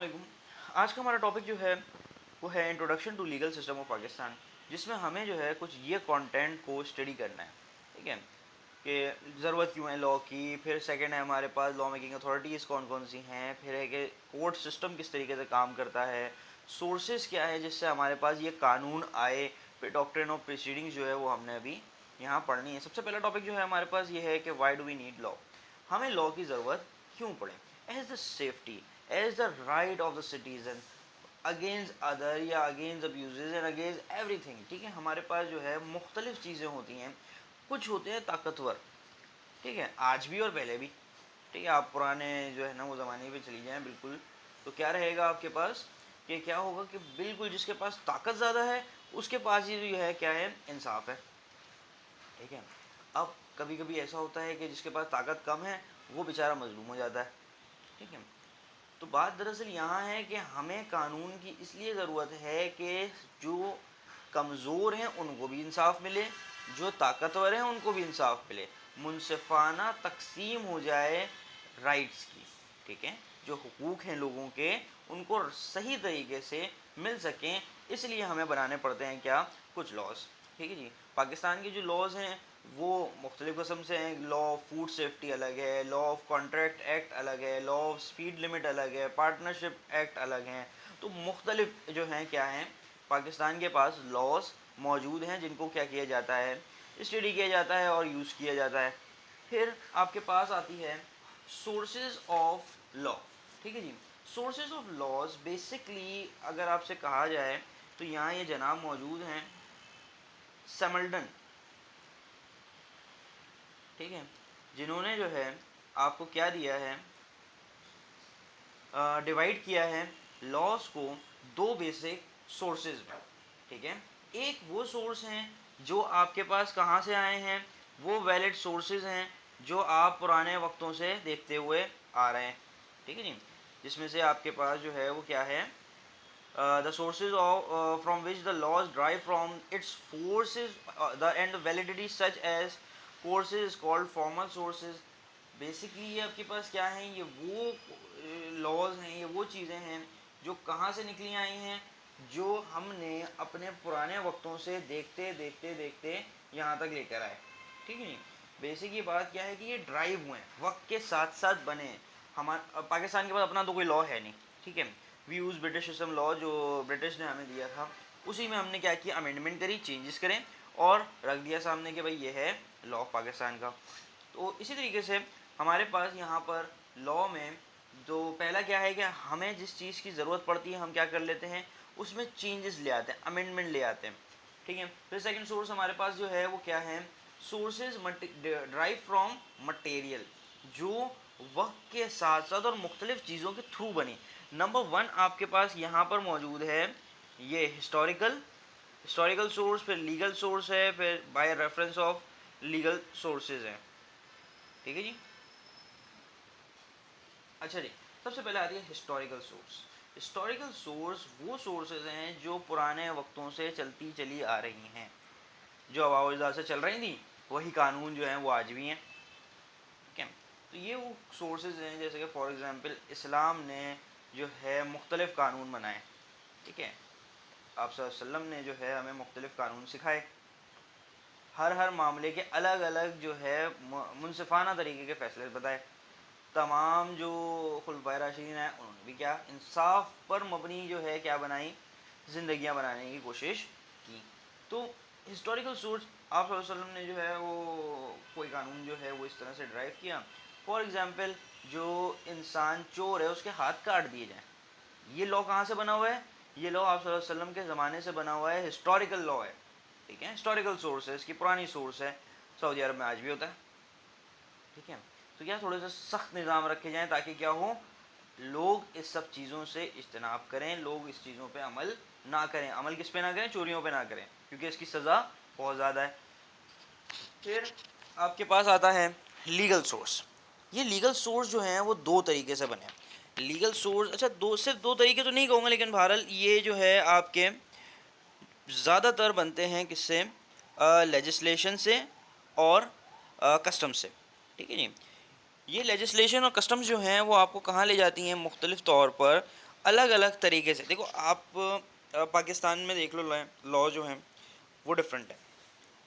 वालेकुम। आज का हमारा टॉपिक जो है वो है introduction to legal system of Pakistan, जिसमें हमें जो है कुछ ये कंटेंट को स्टडी करना है। ठीक है कि ज़रूरत क्यों है लॉ की, फिर सेकंड है हमारे पास लॉ मेकिंग अथॉरिटीज़ कौन कौन सी हैं, फिर है कि कोर्ट सिस्टम किस तरीके से काम करता है, सोर्सेज क्या है जिससे हमारे पास ये कानून आए, फिर डॉक्ट्रिन ऑफ प्रोसीडिंग्स जो है वो हमने अभी यहाँ पढ़नी है। सबसे पहला टॉपिक जो है हमारे पास ये है कि why do we need law, हमें लॉ की ज़रूरत क्यों पड़े। As the safety, as the right of the citizen against other या against abuses and against everything. ठीक है, हमारे पास जो है मुख्तलिफ चीज़ें होती हैं। कुछ होते हैं ताकतवर, ठीक है, आज भी और पहले भी। ठीक है, आप पुराने जो है ना वो ज़माने पे चली जाएं बिल्कुल, तो क्या रहेगा आपके पास कि क्या होगा कि बिल्कुल जिसके पास ताकत ज़्यादा है उसके पास ही जो है क्या है, इंसाफ है। ठीक है, अब कभी कभी ऐसा होता है कि जिसके पास ताकत कम है वो बेचारा मजलूम हो जाता है। ठीक है, तो बात दरअसल यहाँ है कि हमें कानून की इसलिए ज़रूरत है कि जो कमज़ोर हैं उनको भी इंसाफ मिले, जो ताकतवर हैं उनको भी इंसाफ मिले, मुनसिफाना तकसीम हो जाए राइट्स की। ठीक है, जो हुकूक हैं लोगों के उनको सही तरीके से मिल सकें, इसलिए हमें बनाने पड़ते हैं क्या, कुछ लॉज। ठीक है जी, पाकिस्तान के जो लॉज हैं वो मुख्तलिफ़ किस्म से हैं। लॉ ऑफ फूड सेफ्टी अलग है, लॉ ऑफ कॉन्ट्रैक्ट एक्ट अलग है, लॉ ऑफ स्पीड लिमिट अलग है, पार्टनरशिप एक्ट अलग हैं। तो मुख्तलिफ जो हैं क्या हैं, पाकिस्तान के पास लॉज मौजूद हैं जिनको क्या किया जाता है, स्टडी किया जाता है और यूज़ किया जाता है। फिर आपके पास आती है सोर्सेज ऑफ लॉ। ठीक है जी, सोर्सेज ऑफ लॉज बेसिकली अगर आपसे कहा जाए तो यहाँ ये जनाब मौजूद हैं, सैमल्टन। ठीक है, जिन्होंने जो है आपको क्या दिया है, डिवाइड किया है लॉस को दो बेसिक सोर्सेज में। ठीक है, एक वो सोर्स हैं जो आपके पास कहाँ से आए हैं, वो वैलिड सोर्सेज हैं जो आप पुराने वक्तों से देखते हुए आ रहे हैं। ठीक है जी, जिसमें से आपके पास जो है वो क्या है, the sources of from which the laws derive from its forces, the and validity such as courses called formal sources। Basically ये आपके पास क्या है, ये वो लॉज हैं, ये वो चीज़ें हैं जो कहाँ से निकली आई हैं, जो हमने अपने पुराने वक्तों से देखते देखते देखते यहाँ तक लेकर आए। ठीक है नहीं, बेसिक ये बात क्या है कि ये ड्राइव हुए हैं, वक्त के साथ साथ बने हैं। हमारे पाकिस्तान के पास अपना तो कोई लॉ है नहीं। ठीक है, we use British system law जो ब्रिटिश ने हमें दिया था, उसी में हमने क्या किया, अमेंडमेंट करी, चेंजेस करें और रख दिया सामने कि भाई ये है लॉ पाकिस्तान का। तो इसी तरीके से हमारे पास यहाँ पर लॉ में जो पहला क्या है कि हमें जिस चीज़ की ज़रूरत पड़ती है हम क्या कर लेते हैं, उसमें चेंजेस ले आते हैं, अमेंडमेंट ले आते हैं। ठीक है, फिर सेकंड सोर्स हमारे पास जो है वो क्या है, सोर्सेज ड्राइव फ्रॉम मटेरियल, जो वक्त के साथ साथ और मुख्तलिफ चीज़ों के थ्रू बनी। नंबर वन आपके पास यहाँ पर मौजूद है ये हिस्टोरिकल हिस्टोरिकल सोर्स, फिर लीगल सोर्स है, फिर by reference of legal sources हैं। ठीक है जी, अच्छा जी, सबसे पहले आती है हिस्टोरिकल सोर्स। हिस्टोरिकल सोर्स वो सोर्सेज हैं जो पुराने वक्तों से चलती चली आ रही हैं, जो आवाज़ से चल रही थी वही कानून जो हैं वो आज भी हैं। ठीक है, तो ये वो सोर्सेज हैं, जैसे कि फॉर एग्ज़ाम्पल इस्लाम ने जो है मुख्तलिफ़ कानून बनाए। ठीक है, आप सल्लल्लाहु अलैहि वसल्लम ने जो है हमें मुख्तलिफ़ कानून सिखाए, हर मामले के अलग अलग जो है मुनसिफाना तरीके के फ़ैसले बताए। तमाम जो खुलफाए राशिदीन हैं उन्होंने भी क्या, इंसाफ पर मबनी जो है क्या बनाई, ज़िंदगियाँ बनाने की कोशिश की। तो हिस्टोरिकल सोर्स, आप सल्लल्लाहु अलैहि वसल्लम ने जो है वो कोई कानून जो है वो इस तरह से ड्राइव किया। फॉर एग्ज़ाम्पल जो इंसान चोर है उसके हाथ काट दिए जाएँ, ये लॉ कहाँ से बना हुआ है, ये लॉ आप सल्लल्लाहु अलैहि वसल्लम के ज़माने से बना हुआ है, हिस्टोरिकल लॉ है। ठीक है, हिस्टोरिकल सोर्स है, इसकी पुरानी सोर्स है, सऊदी अरब में आज भी होता है। ठीक है, तो क्या थोड़े से सख्त निज़ाम रखे जाएँ ताकि क्या हो, लोग इस सब चीज़ों से इज्तनाब करें, लोग इस चीज़ों पे अमल ना करें। अमल किस पे ना करें, चोरियों पे ना करें, क्योंकि इसकी सज़ा बहुत ज़्यादा है। फिर आपके पास आता है लीगल सोर्स। ये लीगल सोर्स जो हैं वो दो तरीके से बने हैं। लीगल सोर्स, अच्छा दो, सिर्फ दो तरीके तो नहीं कहूँगा, लेकिन बहरहाल ये जो है आपके ज़्यादातर बनते हैं किससे, लेजिस्लेशन से और कस्टम से। ठीक है जी, ये लेजिस्लेशन और कस्टम्स जो हैं वो आपको कहाँ ले जाती हैं, मुख्तलिफ़ तौर पर अलग अलग तरीके से देखो आप पाकिस्तान में देख लो, लॉ जो हैं वो डिफरेंट है।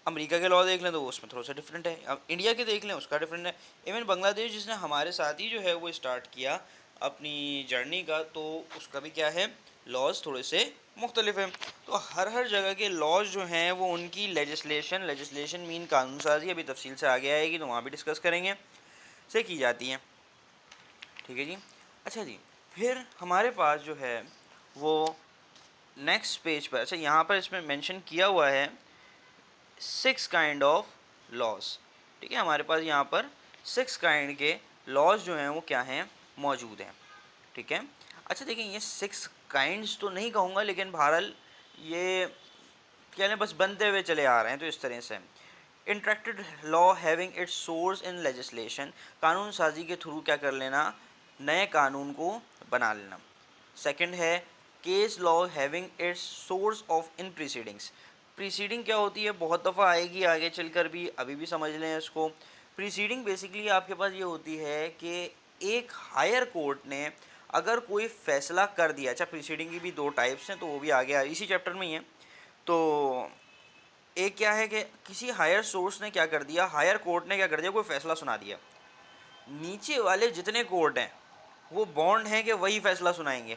अमेरिका के लॉ देख लें तो वो उसमें थोड़ा सा डिफरेंट है, अब इंडिया के देख लें उसका डिफरेंट है। इवन बांग्लादेश जिसने हमारे साथ ही जो है वो स्टार्ट किया अपनी जर्नी का, तो उसका भी क्या है, लॉज थोड़े से मुख्तलिफ हैं। तो हर हर जगह के लॉज जो हैं वो उनकी लेजिस्लेशन मीन कानून साजी, अभी तफसील से आगे आएगी तो वहाँ भी डिस्कस करेंगे, से की जाती हैं। ठीक है जी। अच्छा जी, फिर हमारे पास जो है वो नेक्स्ट पेज पर, अच्छा यहाँ पर इसमें मेंशन किया हुआ है 6 काइंड ऑफ लॉज। ठीक है, हमारे पास यहाँ पर 6 काइंड के लॉज जो हैं वो क्या हैं, मौजूद हैं। ठीक है। अच्छा देखिए, ये 6 काइंड्स तो नहीं कहूँगा, लेकिन बहरहाल ये क्या है, बस बनते हुए चले आ रहे हैं, तो इस तरह से interacted law having its source इन लेजिस्लेशन, कानून साजी के थ्रू क्या कर लेना, नए कानून को बना लेना। सेकंड है case law having its source of in proceedings. Proceeding क्या होती है, बहुत दफ़ा आएगी आगे चलकर भी, अभी भी समझ लें इसको। प्रीसीडिंग बेसिकली आपके पास ये होती है कि एक हायर कोर्ट ने अगर कोई फैसला कर दिया, अच्छा प्रीसीडिंग की भी 2 टाइप्स हैं, तो वो भी आगे इसी चैप्टर में ही है। तो एक क्या है कि किसी हायर सोर्स ने क्या कर दिया, हायर कोर्ट ने क्या कर दिया, कोई फैसला सुना दिया, नीचे वाले जितने कोर्ट हैं वो बॉन्ड हैं कि वही फैसला सुनाएंगे,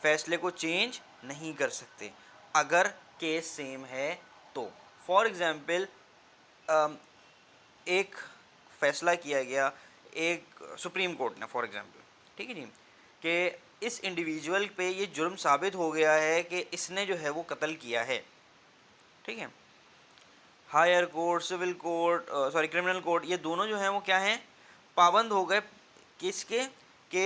फैसले को चेंज नहीं कर सकते अगर केस सेम है तो। फॉर एग्ज़ाम्पल एक फैसला किया गया एक सुप्रीम कोर्ट ने, फॉर एग्ज़ाम्पल, ठीक है जी, कि इस इंडिविजुअल पे ये जुर्म साबित हो गया है कि इसने जो है वो कत्ल किया है। ठीक है, higher court, civil court, sorry criminal court, ये दोनों जो हैं वो क्या हैं, पाबंद हो गए किसके, कि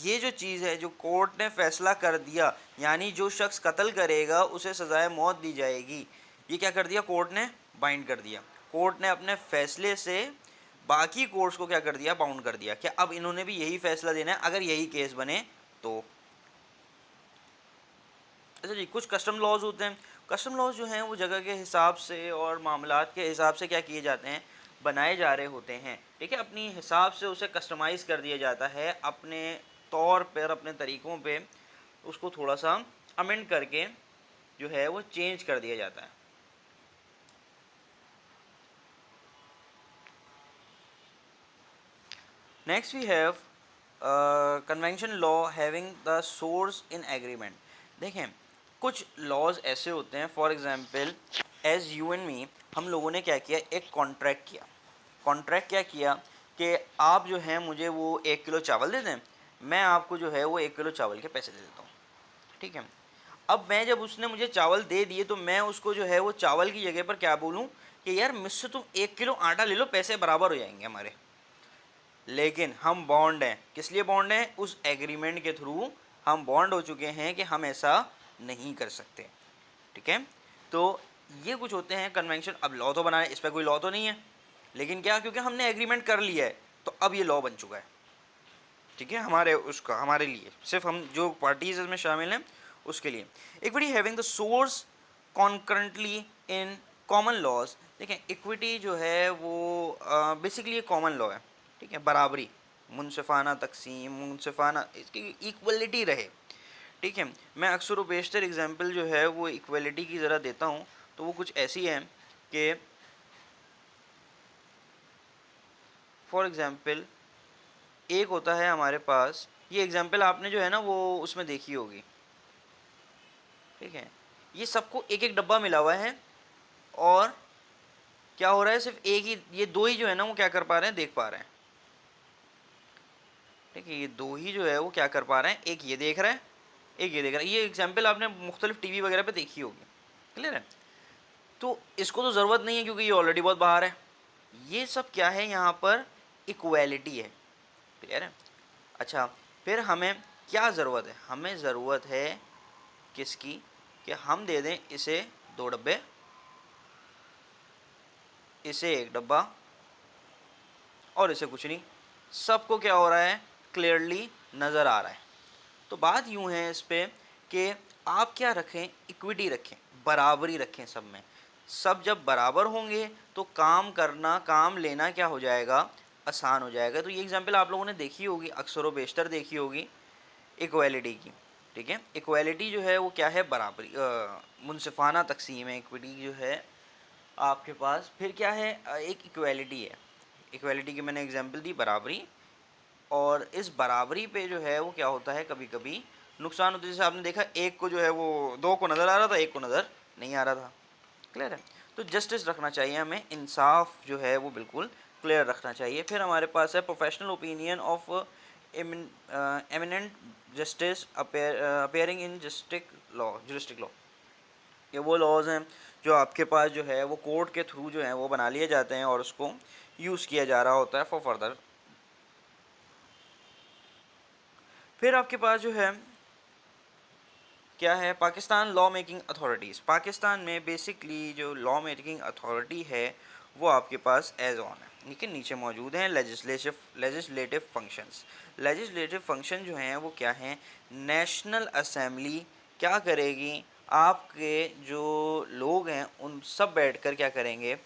ये जो चीज़ है जो कोर्ट ने फैसला कर दिया, यानी जो शख्स कत्ल करेगा उसे सज़ाए मौत दी जाएगी, ये क्या कर दिया, कोर्ट ने बाइंड कर दिया। कोर्ट ने अपने फैसले से बाकी कोर्ट्स को क्या कर दिया, बाउंड कर दिया, कि अब इन्होंने भी यही फैसला देना है अगर यही केस बने तो। अच्छा जी, कुछ कस्टम लॉज होते हैं। कस्टम लॉज जो हैं वो जगह के हिसाब से और मामलात के हिसाब से क्या किए जाते हैं, बनाए जा रहे होते हैं। ठीक है, अपनी हिसाब से उसे कस्टमाइज़ कर दिया जाता है, अपने तौर पर, अपने तरीक़ों पे उसको थोड़ा सा अमेंड करके जो है वो चेंज कर दिया जाता है। Next we have convention law having the source in agreement. देखें, कुछ लॉज ऐसे होते हैं, for example as you and me, हम लोगों ने क्या किया, एक कॉन्ट्रैक्ट किया। कॉन्ट्रैक्ट क्या किया कि आप जो है मुझे वो 1 किलो चावल दे दें, मैं आपको जो है वो 1 किलो चावल के पैसे दे देता हूँ। ठीक है, अब मैं जब उसने मुझे चावल दे दिए तो मैं उसको जो है वो चावल की जगह पर क्या बोलूँ कि यार मुझसे तुम 1 किलो आटा ले लो, पैसे बराबर हो जाएंगे हमारे। लेकिन हम बॉन्ड हैं, किस लिए बॉन्ड हैं, उस एग्रीमेंट के थ्रू हम बॉन्ड हो चुके हैं कि हम ऐसा नहीं कर सकते। ठीक है, तो ये कुछ होते हैं कन्वेंशन। अब लॉ तो बनाए, इस पर कोई लॉ तो नहीं है, लेकिन क्या, क्योंकि हमने एग्रीमेंट कर लिया है तो अब ये लॉ बन चुका है। ठीक है, हमारे उसका, हमारे लिए, सिर्फ हम जो पार्टीज इसमें शामिल हैं उसके लिए। Equity having the source concurrently in common laws. देखें, इक्विटी जो है वो बेसिकली एक कॉमन लॉ है। ठीक है, बराबरी, मुनसिफाना तकसीम, मुनसिफाना, इसकी इक्वलिटी रहे। ठीक है, मैं अक्सर व बेशतर एग्जांपल जो है वो इक्वलिटी की ज़रा देता हूँ, तो वो कुछ ऐसी है कि फॉर एग्ज़ाम्पल एक होता है हमारे पास, ये एग्जांपल आपने जो है ना वो उसमें देखी होगी। ठीक है, ये सबको एक एक डब्बा मिला हुआ है, और क्या हो रहा है, सिर्फ एक ही, ये दो ही जो है ना वो क्या कर पा रहे हैं, देख पा रहे हैं। ठीक है, ये दो ही जो है वो क्या कर पा रहे हैं, एक ये देख रहा है, एक ये देख रहा है। ये एग्जांपल आपने मुख्तलिफ टीवी वगैरह पे देखी होगी, क्लियर है। तो इसको तो ज़रूरत नहीं है क्योंकि ये ऑलरेडी बहुत बाहर है। ये सब क्या है, यहाँ पर इक्वालिटी है, क्लियर है। अच्छा, फिर हमें क्या ज़रूरत है, हमें ज़रूरत है किसकी, कि हम दे दें इसे 2 डब्बे, इसे 1 डब्बा, और इसे कुछ नहीं। सबको क्या हो रहा है, क्लियरली नज़र आ रहा है। तो बात यूँ है इस पे कि आप क्या रखें, इक्विटी रखें, बराबरी रखें सब में। सब जब बराबर होंगे तो काम करना, काम लेना क्या हो जाएगा, आसान हो जाएगा। तो ये एग्जांपल आप लोगों ने देखी होगी, अक्सर व बेशतर देखी होगी इक्वालिटी की। ठीक है। इक्वालिटी जो है वो क्या है, बराबरी, मुनसिफाना तकसीम है इक्विटी जो है आपके पास। फिर क्या है, एक इक्वालिटी है, इक्वालिटी की मैंने एग्जांपल दी बराबरी, और इस बराबरी पे जो है वो क्या होता है, कभी कभी नुकसान होता है। जैसे आपने देखा एक को जो है वो दो को नज़र आ रहा था, एक को नज़र नहीं आ रहा था। क्लियर है। तो जस्टिस रखना चाहिए हमें, इंसाफ जो है वो बिल्कुल क्लियर रखना चाहिए। फिर हमारे पास है professional opinion of eminent justice appearing in juristic law. ये वो लॉज हैं जो आपके पास जो है वो कोर्ट के थ्रू जो है वो बना लिए जाते हैं और उसको यूज़ किया जा रहा होता है फॉर फर्दर। फिर आपके पास जो है क्या है, Pakistan law making authorities. Pakistan में बेसिकली जो लॉ मेकिंग अथॉरिटी है वो आपके पास एज ऑन है, ठीक है, नीचे मौजूद हैं लेजिस्लेटिव फंक्शंस। लेजिस्लेटिव फंक्शन जो हैं वो क्या हैं, नेशनल असेंबली क्या करेगी, आपके जो लोग हैं उन सब बैठकर क्या करेंगे,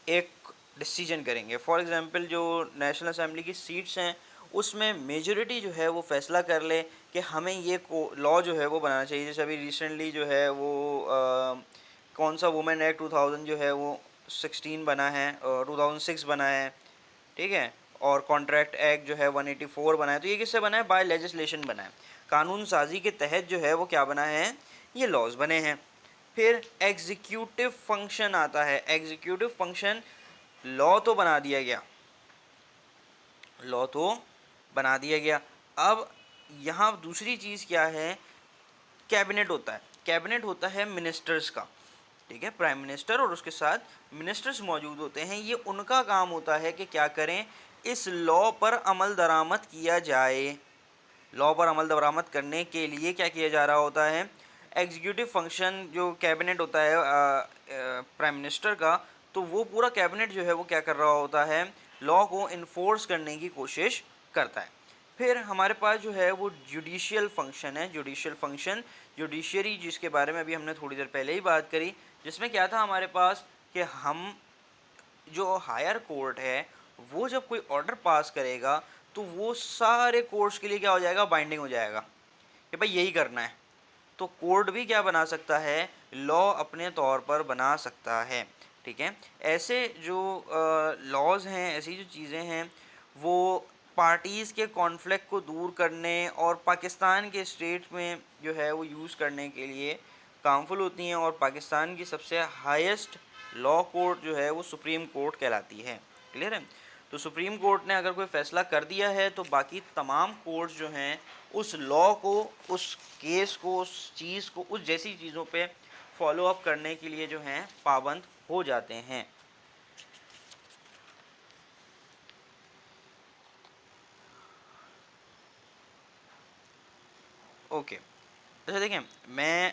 एक डिसीजन करेंगे। फॉर एग्जांपल जो नेशनल असेंबली की सीट्स हैं उसमें मेजॉरिटी जो है वो फैसला कर ले कि हमें ये लॉ जो है वो बनाना चाहिए। जैसे अभी रिसेंटली जो है वो कौन सा वुमेन एक्ट 2000 जो है वो 16 बना है, 2006 बना है, ठीक है, और कॉन्ट्रैक्ट एक्ट जो है 184 बना है। तो ये किससे बना है, बाय लेजिस्लेशन बना है, कानून साजी के तहत जो है वो क्या बना है, ये लॉज बने हैं। फिर एग्जीक्यूटिव फंक्शन आता है। एग्जीक्यूटिव फंक्शन, लॉ तो बना दिया गया, लॉ तो बना दिया गया, अब यहाँ दूसरी चीज़ क्या है, कैबिनेट होता है। कैबिनेट होता है मिनिस्टर्स का, ठीक है, प्राइम मिनिस्टर और उसके साथ मिनिस्टर्स मौजूद होते हैं। ये उनका काम होता है कि क्या करें, इस लॉ पर अमल दरामद किया जाए। लॉ पर अमल दरामद करने के लिए क्या किया जा रहा होता है, एग्जीक्यूटिव फंक्शन जो कैबिनेट होता है प्राइम मिनिस्टर का, तो वो पूरा कैबिनेट जो है वो क्या कर रहा होता है, लॉ को इन्फोर्स करने की कोशिश करता है। फिर हमारे पास जो है वो जुडिशियल फंक्शन है। जुडिशियल फंक्शन, जुडिशरी जिसके बारे में अभी हमने थोड़ी देर पहले ही बात करी, जिसमें क्या था हमारे पास कि हम जो हायर कोर्ट है वो जब कोई ऑर्डर पास करेगा तो वो सारे कोर्ट्स के लिए क्या हो जाएगा, बाइंडिंग हो जाएगा कि भाई यही करना है। तो कोर्ट भी क्या बना सकता है, लॉ अपने तौर पर बना सकता है, ठीक है। ऐसे जो लॉज हैं, ऐसी जो चीज़ें हैं वो पार्टीज़ के कॉन्फ्लिक्ट को दूर करने और पाकिस्तान के स्टेट में जो है वो यूज़ करने के लिए कामफुल होती हैं। और पाकिस्तान की सबसे हाईएस्ट लॉ कोर्ट जो है वो सुप्रीम कोर्ट कहलाती है। क्लियर है। तो सुप्रीम कोर्ट ने अगर कोई फ़ैसला कर दिया है तो बाकी तमाम कोर्ट्स जो हैं उस लॉ को, उस केस को, उस चीज़ को, उस जैसी चीज़ों पे फॉलो अप करने के लिए जो हैं पाबंद हो जाते हैं। ओके। अच्छा देखें, मैं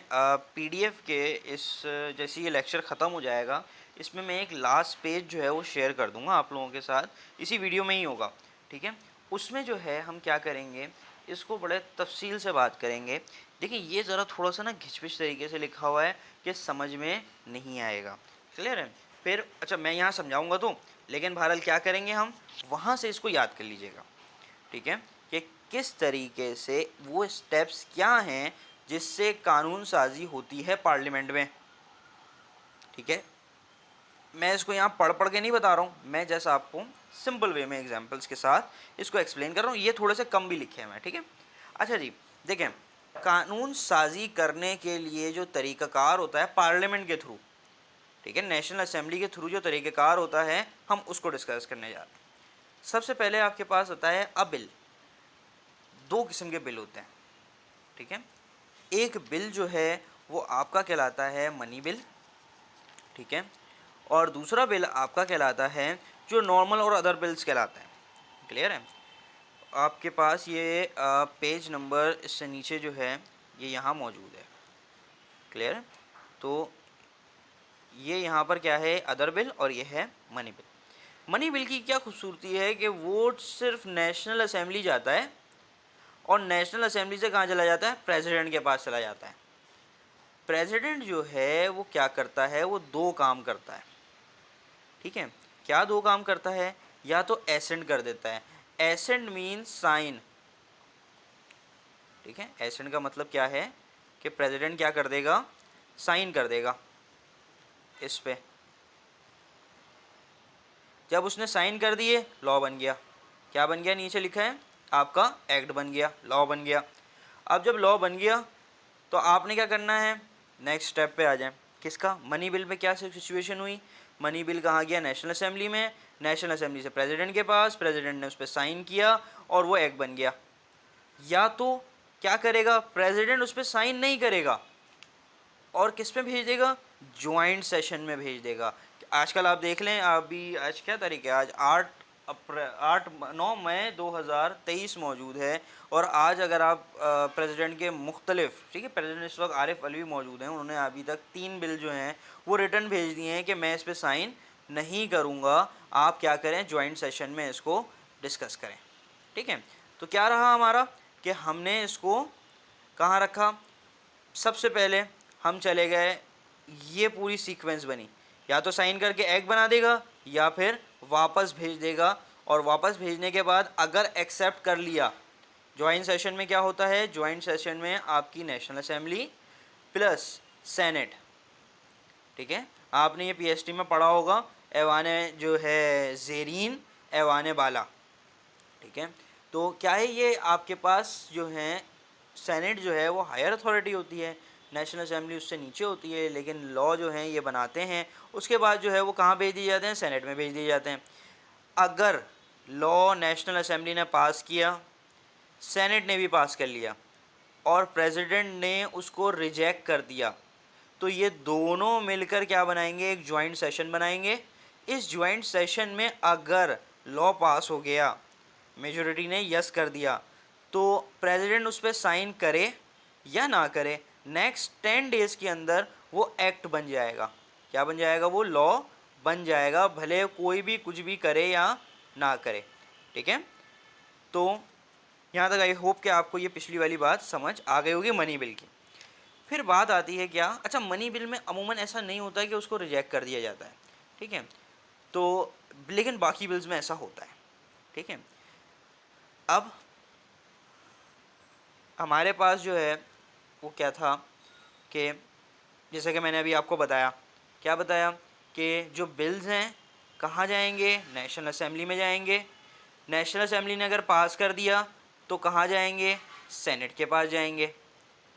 पीडीएफ के इस जैसे ये लेक्चर ख़त्म हो जाएगा इसमें मैं एक लास्ट पेज जो है वो शेयर कर दूंगा आप लोगों के साथ, इसी वीडियो में ही होगा, ठीक है। उसमें जो है हम क्या करेंगे, इसको बड़े तफसील से बात करेंगे। देखिए ये ज़रा थोड़ा सा ना घिचपिच तरीके से लिखा हुआ है कि समझ में नहीं आएगा। क्लियर है। फिर अच्छा मैं यहाँ समझाऊँगा तो, लेकिन बहरहाल क्या करेंगे, हम वहाँ से इसको याद कर लीजिएगा, ठीक है, कि किस तरीके से वो स्टेप्स क्या हैं जिससे कानून साजी होती है पार्लियामेंट में, ठीक है। मैं इसको यहाँ पढ़ पढ़ के नहीं बता रहा हूँ, मैं जैसा आपको सिंपल वे में एग्जांपल्स के साथ इसको एक्सप्लेन कर रहा हूँ। ये थोड़े से कम भी लिखे हैं मैं, ठीक है। अच्छा जी देखें, कानून साजी करने के लिए जो तरीक़ाकार होता है पार्लियामेंट के थ्रू, ठीक है, नेशनल असेंबली के थ्रू जो तरीक़ाकार होता है हम उसको डिस्कस करने जा रहे हैं। सबसे पहले आपके पास होता है अ बिल। दो किस्म के बिल होते हैं, ठीक है। एक बिल जो है वो आपका कहलाता है मनी बिल, ठीक है, और दूसरा बिल आपका कहलाता है जो नॉर्मल और अदर बिल्स कहलाते हैं। क्लियर है। आपके पास ये पेज नंबर इससे नीचे जो है ये यहाँ मौजूद है। क्लियर है। तो ये यहाँ पर क्या है, अदर बिल, और ये है मनी बिल। मनी बिल की क्या खूबसूरती है कि वोट सिर्फ नेशनल असेंबली जाता है और नेशनल असेंबली से कहाँ चला जाता है, प्रेसिडेंट के पास चला जाता है। प्रेसिडेंट जो है वो क्या करता है, वो दो काम करता है, ठीक है। क्या दो काम करता है, या तो एसेंड कर देता है। एसेंड मीन साइन, ठीक है, एसेंट का मतलब क्या है कि प्रेसिडेंट क्या कर देगा, साइन कर देगा इस पे। जब उसने साइन कर दिए लॉ बन गया। क्या बन गया, नीचे लिखा है आपका एक्ट बन गया, लॉ बन गया। अब जब लॉ बन गया तो आपने क्या करना है, नेक्स्ट स्टेप पे आ जाए। किसका, मनी बिल में क्या सिचुएशन हुई, मनी बिल कहाँ गया, नेशनल असेंबली में, नेशनल असेंबली से प्रेसिडेंट के पास, प्रेसिडेंट ने उस पर साइन किया और वो एक्ट बन गया। या तो क्या करेगा, प्रेसिडेंट उस पर साइन नहीं करेगा और किस पे भेज देगा, ज्वाइंट सेशन में भेज देगा। आजकल आप देख लें, अभी आज क्या तारीख है, आज 9 मई 2023 मौजूद है। और आज अगर आप प्रेसिडेंट के मुख्तलिफ, ठीक है, प्रेसिडेंट इस वक्त आरिफ अलवी मौजूद हैं, उन्होंने अभी तक 3 बिल जो हैं वो रिटर्न भेज दिए हैं कि मैं इस पर साइन नहीं करूँगा, आप क्या करें, ज्वाइंट सेशन में इसको डिस्कस करें। ठीक है, तो क्या रहा हमारा कि हमने इसको कहाँ रखा, सबसे पहले हम चले गए, ये पूरी सीक्वेंस बनी, या तो साइन करके एग बना देगा या फिर वापस भेज देगा। और वापस भेजने के बाद अगर एक्सेप्ट कर लिया, ज्वाइंट सेशन में क्या होता है, ज्वाइंट सेशन में आपकी नेशनल असेंबली प्लस सेनेट, ठीक है, आपने ये पीएचडी में पढ़ा होगा, ऐवाने जो है ज़ेरीन, ऐवाने बाला। ठीक है, तो क्या है, ये आपके पास जो है सेनेट जो है वो हायर अथॉरिटी होती है, नेशनल असेंबली उससे नीचे होती है, लेकिन लॉ जो हैं ये बनाते हैं, उसके बाद जो है वो कहाँ भेज दिए जाते हैं, सेनेट में भेज दिए जाते हैं। अगर लॉ नेशनल असेंबली ने पास किया, सेनेट ने भी पास कर लिया और प्रेसिडेंट ने उसको रिजेक्ट कर दिया, तो ये दोनों मिलकर क्या बनाएंगे, एक ज्वाइंट सेशन बनाएंगे। इस ज्वाइंट सेशन में अगर लॉ पास हो गया, मेजॉरिटी ने यस कर दिया, तो प्रेसिडेंट उस पर साइन करे या ना करे, नेक्स्ट 10 डेज़ के अंदर वो एक्ट बन जाएगा। क्या बन जाएगा, वो लॉ बन जाएगा, भले कोई भी कुछ भी करे या ना करे। ठीक है, तो यहाँ तक आई होप कि आपको ये पिछली वाली बात समझ आ गई होगी मनी बिल की। फिर बात आती है क्या, अच्छा मनी बिल में अमूमन ऐसा नहीं होता है कि उसको रिजेक्ट कर दिया जाता है, ठीक है, तो लेकिन बाकी बिल्स में ऐसा होता है। ठीक है, अब हमारे पास जो है वो क्या था कि जैसे कि मैंने अभी आपको बताया, क्या बताया कि जो बिल्स हैं कहाँ जाएंगे, नेशनल असेंबली में जाएंगे। नेशनल असेंबली ने अगर पास कर दिया तो कहाँ जाएंगे, सेनेट के पास जाएंगे।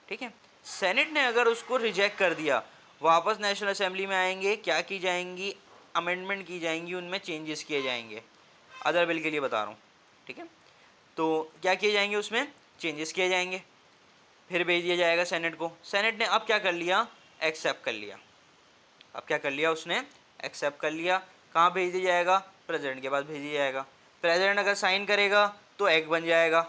ठीक है, सेनेट ने अगर उसको रिजेक्ट कर दिया, वापस नेशनल असेंबली में आएंगे, क्या की जाएंगी, अमेंडमेंट की जाएंगी, उनमें चेंजेस किए जाएंगे। अदर बिल के लिए बता रहा हूँ। ठीक है, तो क्या किए जाएंगे, उसमें चेंजेस किए जाएंगे, फिर भेज दिया जाएगा सेनेट को। सेनेट ने अब क्या कर लिया, एक्सेप्ट कर लिया। अब क्या कर लिया उसने, एक्सेप्ट कर लिया। कहाँ भेज दिया जाएगा, प्रेसिडेंट के पास भेज दिया जाएगा। प्रेसिडेंट अगर साइन करेगा तो एक्ट बन जाएगा।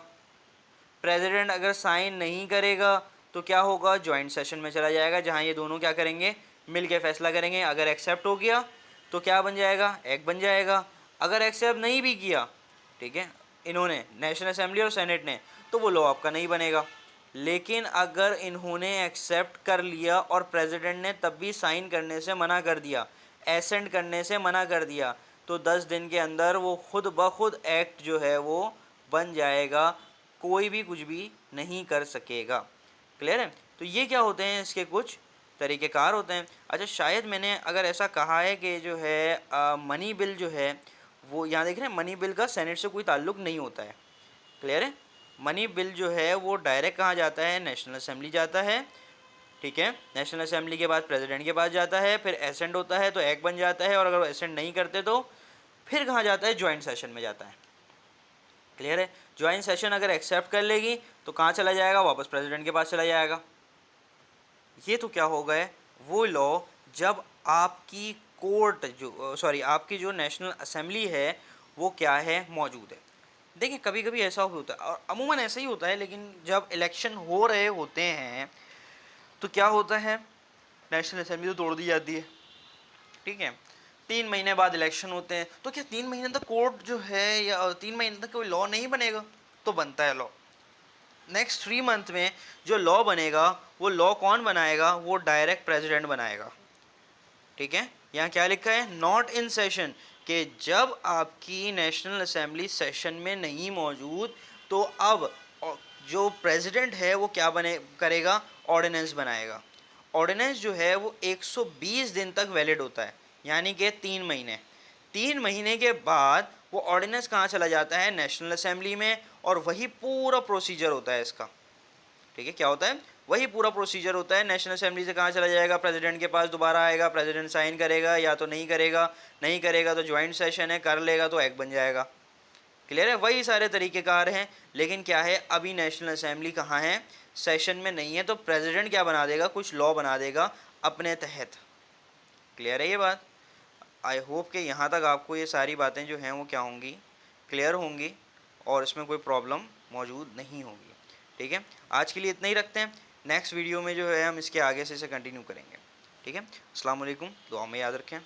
प्रेसिडेंट अगर साइन नहीं करेगा तो क्या होगा, ज्वाइंट सेशन में चला जाएगा, जहाँ ये दोनों क्या करेंगे, मिल के फैसला करेंगे। अगर एक्सेप्ट हो गया तो क्या बन जाएगा, एक्ट बन जाएगा। अगर एक्सेप्ट नहीं भी किया, ठीक है, इन्होंने नेशनल असेंबली और सेनेट ने, तो वो लॉ आपका नहीं बनेगा। लेकिन अगर इन्होंने एक्सेप्ट कर लिया और प्रेसिडेंट ने तब भी साइन करने से मना कर दिया, एसेंट करने से मना कर दिया, तो 10 दिन के अंदर वो खुद ब खुद एक्ट जो है वो बन जाएगा, कोई भी कुछ भी नहीं कर सकेगा। क्लियर है, तो ये क्या होते हैं, इसके कुछ तरीक़ेकार होते हैं। अच्छा, शायद मैंने अगर ऐसा कहा है कि जो है मनी बिल जो है वो, यहाँ देख रहे हैं, मनी बिल का सेनेट से कोई ताल्लुक़ नहीं होता है। क्लियर है, मनी बिल जो है वो डायरेक्ट कहाँ जाता है, नेशनल असेंबली जाता है। ठीक है, नेशनल असेंबली के बाद प्रेसिडेंट के पास जाता है, फिर एसेंट होता है तो एक्ट बन जाता है, और अगर वो एसेंट नहीं करते तो फिर कहाँ जाता है, ज्वाइंट सेशन में जाता है। क्लियर है, ज्वाइंट सेशन अगर एक्सेप्ट कर लेगी तो कहाँ चला जाएगा, वापस प्रेसिडेंट के पास चला जाएगा। ये तो क्या हो गए, वो लॉ जब आपकी कोर्ट जो सॉरी आपकी जो नेशनल असेंबली है वो क्या है, मौजूद है। देखिए, कभी कभी ऐसा होता है, और अमूमन ऐसा ही होता है, लेकिन जब इलेक्शन हो रहे होते हैं तो क्या होता है, नेशनल असेंबली तो तोड़ दी जाती है। ठीक है, 3 महीने बाद इलेक्शन होते हैं, तो क्या 3 महीने तक कोर्ट जो है, या 3 महीने तक कोई लॉ नहीं बनेगा, तो बनता है लॉ। नेक्स्ट 3 मंथ में जो लॉ बनेगा, वो लॉ कौन बनाएगा, वो डायरेक्ट प्रेसिडेंट बनाएगा। ठीक है, यहाँ क्या लिखा है, नॉट इन सेशन, कि जब आपकी नेशनल असेंबली सेशन में नहीं मौजूद, तो अब जो प्रेसिडेंट है वो क्या बने करेगा, ऑर्डिनेंस बनाएगा। ऑर्डिनेंस जो है वो 120 दिन तक वैलिड होता है, यानी कि 3 महीने। 3 महीने के बाद वो ऑर्डिनेंस कहाँ चला जाता है, नेशनल असेंबली में, और वही पूरा प्रोसीजर होता है इसका। ठीक है, क्या होता है, वही पूरा प्रोसीजर होता है। नेशनल असेंबली से कहाँ चला जाएगा, प्रेसिडेंट के पास दोबारा आएगा, प्रेसिडेंट साइन करेगा या तो नहीं करेगा, नहीं करेगा तो ज्वाइंट सेशन है, कर लेगा तो एक्ट बन जाएगा। क्लियर है, वही सारे तरीक़ेकार हैं। लेकिन क्या है, अभी नेशनल असेंबली कहाँ है, सेशन में नहीं है, तो प्रेसिडेंट क्या बना देगा, कुछ लॉ बना देगा अपने तहत। क्लियर है ये बात। आई होप कि यहाँ तक आपको ये सारी बातें जो हैं वो क्या होंगी, क्लियर होंगी, और इसमें कोई प्रॉब्लम मौजूद नहीं होगी। ठीक है, आज के लिए इतना ही रखते हैं। नेक्स्ट वीडियो में जो है हम इसके आगे से इसे कंटिन्यू करेंगे। ठीक है, अस्सलाम वालेकुम, दुआ में याद रखें।